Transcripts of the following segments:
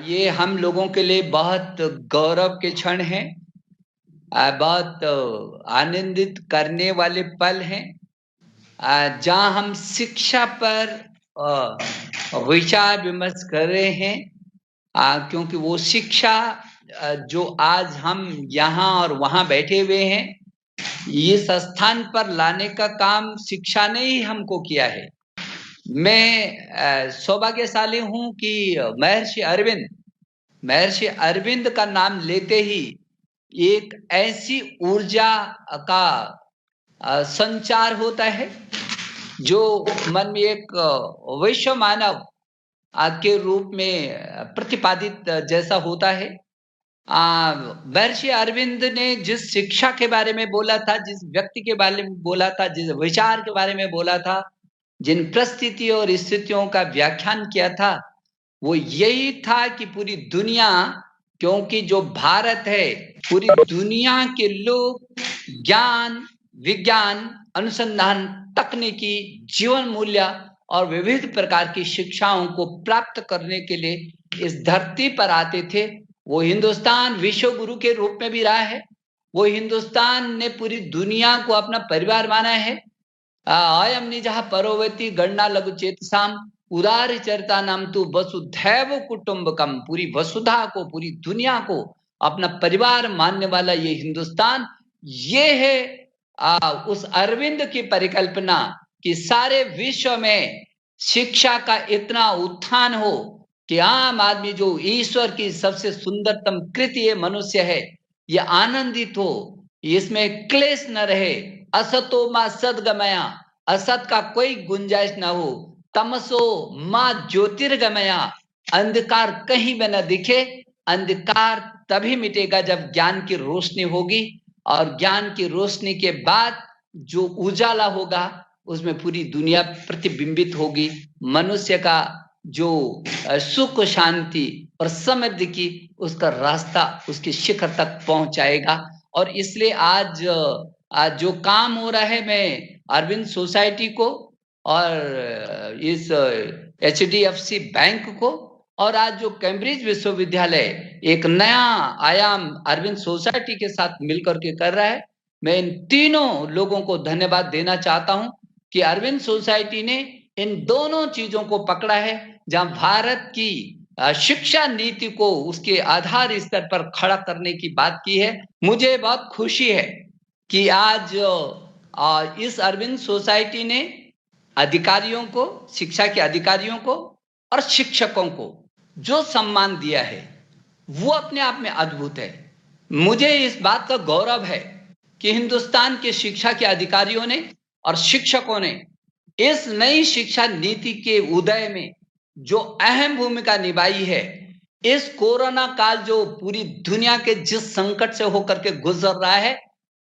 ये हम लोगों के लिए बहुत गौरव के क्षण हैं। बहुत आनंदित करने वाले पल हैं। जहाँ हम शिक्षा पर विचार विमर्श कर रहे हैं। क्योंकि वो शिक्षा जो आज हम यहाँ और वहाँ बैठे हुए हैं, इस स्थान पर लाने का काम शिक्षा ने ही हमको किया है। मैं सौभाग्यशाली हूँ कि महर्षि अरविंद का नाम लेते ही एक ऐसी ऊर्जा का संचार होता है जो मन में एक विश्व मानव के रूप में प्रतिपादित जैसा होता है। महर्षि अरविंद ने जिस शिक्षा के बारे में बोला था, जिस व्यक्ति के बारे में बोला था, जिस विचार के बारे में बोला था, जिन परिस्थिति और स्थितियों का व्याख्यान किया था, वो यही था कि पूरी दुनिया, क्योंकि जो भारत है, पूरी दुनिया के लोग ज्ञान, विज्ञान, अनुसंधान, तकनीकी, जीवन मूल्य और विविध प्रकार की शिक्षाओं को प्राप्त करने के लिए इस धरती पर आते थे। वो हिंदुस्तान विश्व गुरु के रूप में भी रहा है। वो हिंदुस्तान ने पूरी दुनिया को अपना परिवार माना है। अयम निजः परोवती गणना लघु चेतसाम उदार चरिता नाम तू वसुधैव कुटुंबकम। पूरी वसुधा को, पूरी दुनिया को अपना परिवार मानने वाला ये हिंदुस्तान, ये है उस अरविंद की परिकल्पना कि सारे विश्व में शिक्षा का इतना उत्थान हो कि आम आदमी, जो ईश्वर की सबसे सुंदरतम कृति ये मनुष्य है, ये आनंदित हो, इसमें क्लेश न रहे। असतो मां सद्गमया, असत का कोई गुंजाइश ना हो। तमसो मां ज्योतिर्गमया, अंधकार कहीं में न दिखे। अंधकार तभी मिटेगा जब ज्ञान की रोशनी होगी, और ज्ञान की रोशनी के बाद जो उजाला होगा उसमें पूरी दुनिया प्रतिबिंबित होगी। मनुष्य का जो सुख, शांति और समृद्धि की उसका रास्ता उसके शिखर तक पहुंचाएगा। और इसलिए आज जो काम हो रहा है, मैं अरविंद सोसाइटी को और इस HDFC बैंक को और आज जो कैम्ब्रिज विश्वविद्यालय एक नया आयाम अरविंद सोसाइटी के साथ मिलकर के कर रहा है, मैं इन तीनों लोगों को धन्यवाद देना चाहता हूं कि अरविंद सोसाइटी ने इन दोनों चीजों को पकड़ा है। जहां भारत की शिक्षा नीति को उसके आधार स्तर पर खड़ा करने की बात की है। मुझे बहुत खुशी है कि आज इस अरविंद सोसाइटी ने अधिकारियों को, शिक्षा के अधिकारियों को और शिक्षकों को जो सम्मान दिया है, वो अपने आप में अद्भुत है। मुझे इस बात का गौरव है कि हिंदुस्तान के शिक्षा के अधिकारियों ने और शिक्षकों ने इस नई शिक्षा नीति के उदय में जो अहम भूमिका निभाई है। इस कोरोना काल जो पूरी दुनिया के जिस संकट से होकर के गुजर रहा है,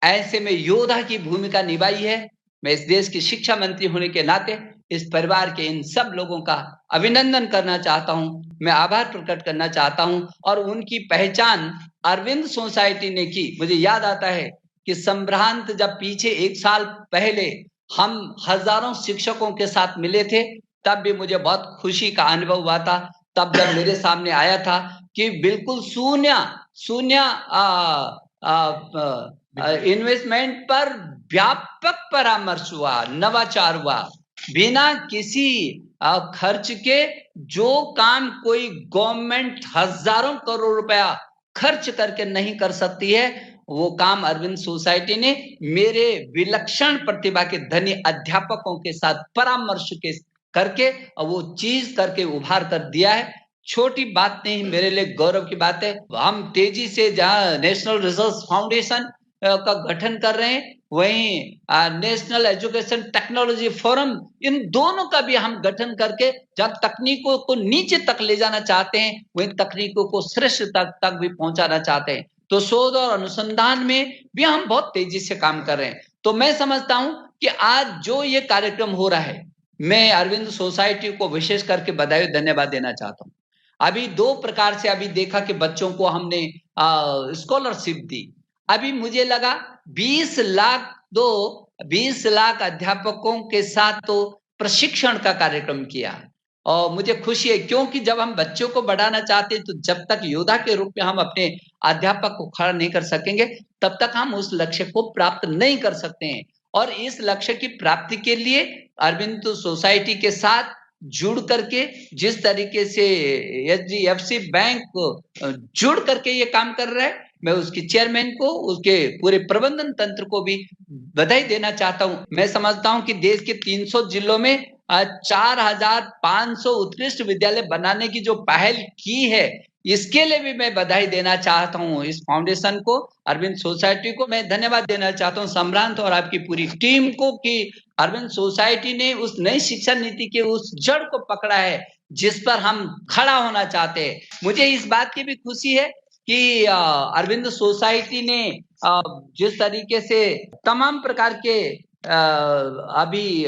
ऐसे में योद्धा की भूमिका निभाई है। मैं इस देश की शिक्षा मंत्री होने के नाते इस परिवार के इन सब लोगों का अभिनंदन करना चाहता हूं, मैं आभार प्रकट करना चाहता हूं। और उनकी पहचान अरविंद सोसाइटी ने की। मुझे याद आता है कि संभ्रांत जब पीछे 1 साल पहले हम हजारों शिक्षकों के साथ मिले थे, तब भी मुझे बहुत खुशी का अनुभव हुआ था। तब जब मेरे सामने आया था कि बिल्कुल शून्य इन्वेस्टमेंट पर व्यापक परामर्श हुआ, नवाचार हुआ, बिना किसी खर्च के जो काम कोई गवर्नमेंट हजारों करोड़ रुपया खर्च करके नहीं कर सकती है, वो काम अरविंद सोसाइटी ने मेरे विलक्षण प्रतिभा के धनी अध्यापकों के साथ परामर्श के करके वो चीज करके उभार कर दिया है। छोटी बात नहीं, मेरे लिए गौरव की बात है। हम तेजी से जहां नेशनल रिसर्च फाउंडेशन का गठन कर रहे हैं, वहीं नेशनल एजुकेशन टेक्नोलॉजी फोरम, इन दोनों का भी हम गठन करके जब तकनीकों को नीचे तक ले जाना चाहते हैं, वहीं तकनीकों को श्रेष्ठ तक भी पहुंचाना चाहते हैं। तो शोध और अनुसंधान में भी हम बहुत तेजी से काम कर रहे हैं। तो मैं समझता हूं कि आज जो ये कार्यक्रम हो रहा है, मैं अरविंद सोसाइटी को विशेष करके बधाई धन्यवाद देना चाहता हूं। अभी 2 प्रकार से अभी देखा कि बच्चों को हमने स्कॉलरशिप दी। अभी मुझे लगा 20 लाख अध्यापकों के साथ तो प्रशिक्षण का कार्यक्रम किया। और मुझे खुशी है, क्योंकि जब हम बच्चों को बढ़ाना चाहते हैं, तो जब तक योद्धा के रूप में हम अपने अध्यापक को खड़ा नहीं कर सकेंगे, तब तक हम उस लक्ष्य को प्राप्त नहीं कर सकते हैं। और इस लक्ष्य की प्राप्ति के लिए अरबिंदो सोसाइटी के साथ जुड़ करके, जिस तरीके से एचडीएफसी बैंक जुड़ करके ये काम कर रहा है, मैं उसकी चेयरमैन को, उसके पूरे प्रबंधन तंत्र को भी बधाई देना चाहता हूँ। मैं समझता हूँ कि देश के 300 जिलों में 4,500 उत्कृष्ट विद्यालय बनाने की जो पहल की है, इसके लिए भी मैं बधाई देना चाहता हूँ। इस फाउंडेशन को, अरविंद सोसाइटी को मैं धन्यवाद देना चाहता हूँ, सम्रांत और आपकी पूरी टीम को, कि अरविंद सोसाइटी ने उस नई शिक्षा नीति के उस जड़ को पकड़ा है जिस पर हम खड़ा होना चाहते हैं। मुझे इस बात की भी खुशी है कि अरविंद सोसाइटी ने जिस तरीके से तमाम प्रकार के अभी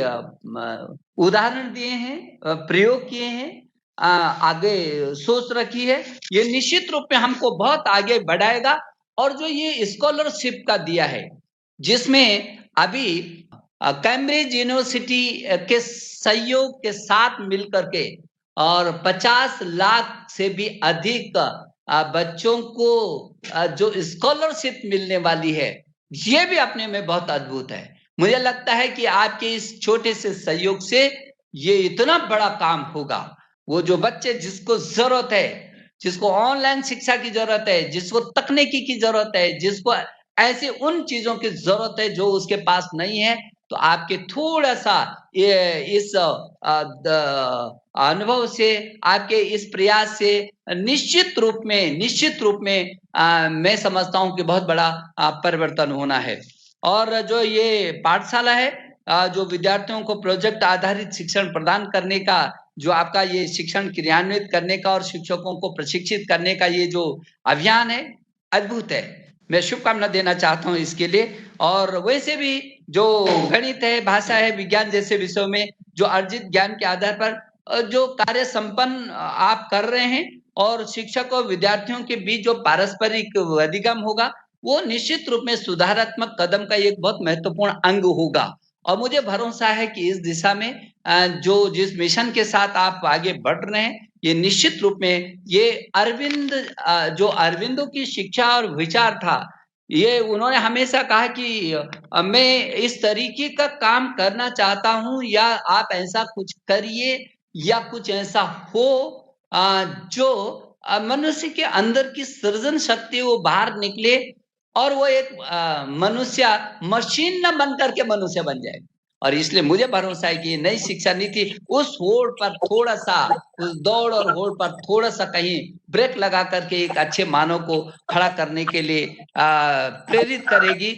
उदाहरण दिए हैं, प्रयोग किए हैं, आगे सोच रखी है, ये निश्चित रूप में हमको बहुत आगे बढ़ाएगा। और जो ये स्कॉलरशिप का दिया है, जिसमें अभी कैम्ब्रिज यूनिवर्सिटी के सहयोग के साथ मिलकर के और 50 लाख से भी अधिक बच्चों को जो स्कॉलरशिप मिलने वाली है, ये भी अपने में बहुत अद्भुत है। मुझे लगता है कि आपके इस छोटे से सहयोग से ये इतना बड़ा काम होगा। वो जो बच्चे जिसको जरूरत है, जिसको ऑनलाइन शिक्षा की जरूरत है, जिसको तकनीकी की जरूरत है, जिसको ऐसे उन चीजों की जरूरत है जो उसके पास नहीं है, तो आपके थोड़ा सा इस अनुभव से, आपके इस प्रयास से निश्चित रूप में मैं समझता हूं कि बहुत बड़ा परिवर्तन होना है। और जो ये पाठशाला है, जो विद्यार्थियों को प्रोजेक्ट आधारित शिक्षण प्रदान करने का, जो आपका ये शिक्षण क्रियान्वित करने का और शिक्षकों को प्रशिक्षित करने का ये जो अभियान है, अद्भुत है। मैं शुभकामना देना चाहता हूँ इसके लिए। और वैसे भी जो गणित है, भाषा है, विज्ञान जैसे विषयों में जो अर्जित ज्ञान के आधार पर जो कार्य संपन्न आप कर रहे हैं, और शिक्षक और विद्यार्थियों के बीच जो पारस्परिक अधिगम होगा, वो निश्चित रूप में सुधारात्मक कदम का एक बहुत महत्वपूर्ण अंग होगा। और मुझे भरोसा है कि इस दिशा में जो जिस मिशन के साथ आप आगे बढ़ रहे हैं, ये निश्चित रूप में ये अरविंद जो अरविंदो की शिक्षा और विचार था, ये उन्होंने हमेशा कहा कि मैं इस तरीके का काम करना चाहता हूँ, या आप ऐसा कुछ करिए, या कुछ ऐसा हो जो मनुष्य के अंदर की सृजन शक्ति वो बाहर निकले, और वो एक मनुष्य मशीन न बन करके मनुष्य बन जाए। और इसलिए मुझे भरोसा है कि ये नई शिक्षा नीति उस होड़ पर थोड़ा सा, उस दौड़ और होड़ पर थोड़ा सा कहीं ब्रेक लगा करके एक अच्छे मानव को खड़ा करने के लिए प्रेरित करेगी।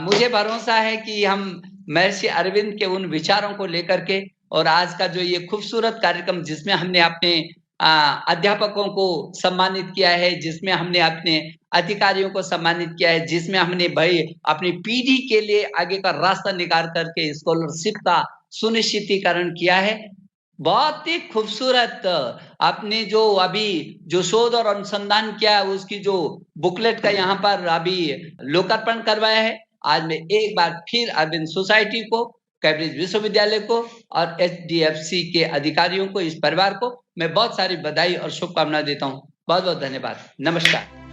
मुझे भरोसा है कि हम महर्षि अरविंद के उन विचारों को लेकर के, और आज का जो ये खूबसूरत कार्यक्रम जिसमें हमने अपने अध्यापकों को सम्मानित किया है, जिसमें हमने अपने अधिकारियों को सम्मानित किया है, जिसमें हमने भाई अपनी पीढ़ी के लिए आगे का रास्ता निकाल करके स्कॉलरशिप का सुनिश्चितीकरण किया है। बहुत ही खूबसूरत आपने जो अभी जो शोध और अनुसंधान किया है, उसकी जो बुकलेट का यहाँ पर अभी लोकार्पण करवाया है। आज मैं एक बार फिर अरविंद सोसाइटी को, कैम्ब्रिज विश्वविद्यालय को और एचडीएफसी के अधिकारियों को, इस परिवार को मैं बहुत सारी बधाई और शुभकामनाएं देता हूँ। बहुत बहुत धन्यवाद। नमस्कार।